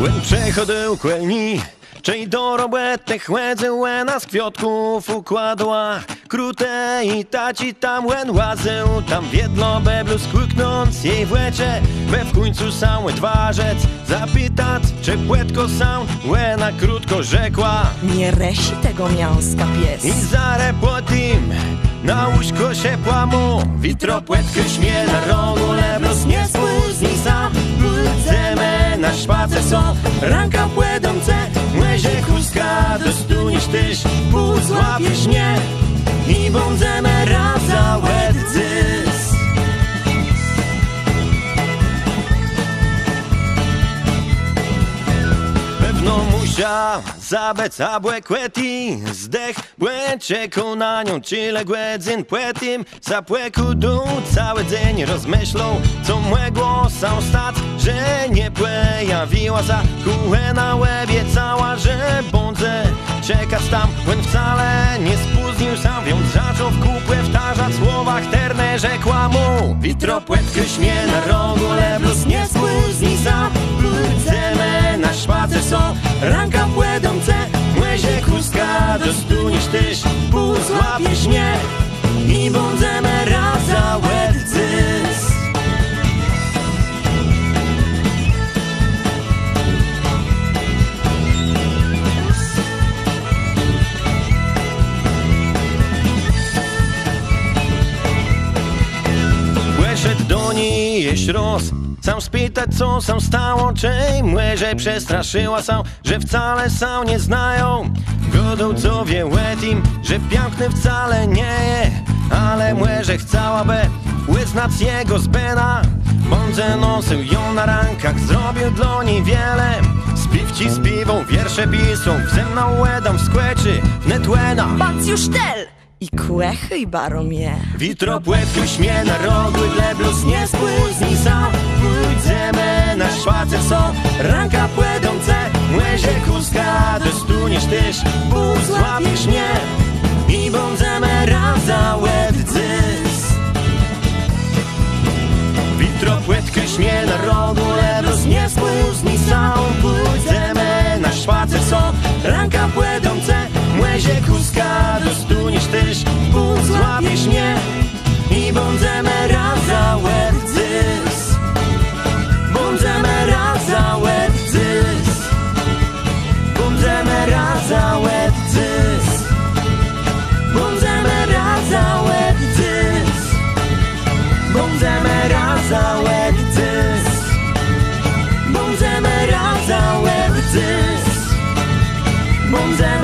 Łen przechodził kłelni, czej do roboty chłedzył łena z kwiatków układła. Krute i taci tam łen łazył, tam w jedno beblu skłyknąc jej wlecze. We w końcu sam twarzec zapytać, czy płetko sam łena krótko rzekła. Nie resi tego mięska pies. I zarę po tym na łóżko się płamu. Witro płetkę śmie na rogu, leblos nie spóźni sam. Pójdziemy na szpacer są, ranka płedące. Mlezie chustka, dostuniesz tyś, pół złapiesz mnie. I bądzemy raz za łedzys. Pewno musiał zabec abłe kłeti. Zdech błęczeku na nią, czyle głedzin płetim. Zapłeku dół cały dzień rozmyślą, co młego sam stać, że nie pojawiła za kułę na łebie cała, że bądze czekać tam. Łen wcale nie spóźnił sam, więc zaczął w kupę wtarzać słowach terne. Rzekła mu: witro płetkę śmie na rogu, leblos nie spóźni sam. Pójdziemy na szpacer są, ranka płedące. Mlezie chustka, dostuniesz tyś, pół złapiesz mnie. I bądzemy raz za łedzys. Szedł do niej jeść roz, sam spytać co sam stało, czej mleże przestraszyła sam, że wcale sam nie znają. Godą co wie łetim, że piękny wcale nie je, ale mleże chciałaby wyznać jego zbena. Bądze nosił ją na rankach, zrobił dla niej wiele. Spiwci spiwą, wiersze pisą, ze mną łedą skłeczy, wnet łena. Patrz już tel! I kłechy i baromie. Witro płetkę śmie na rogu, leblos nie spóźni sam. Pójdziemy na szpacer są, ranka płedące. Mlezie chustka, dostuniesz tyś, pół złapiesz mnie. I bądzemy raz za łedzys. Witro płetkę śmie na rogu, leblos nie spóźni sam. Pójdziemy na szpacer są, ranka płedące. Mlezie chustka, dostuniesz tyś, pół złapiesz mnie. I bądzemy raz za łedzys. Bądzemy raz za łedzys. Bądzemy raz za łedzys. Bądzemy raz za łedzys. Bądzemy raz za łedzys. Bądzemy raz za łedzys. Bądzemy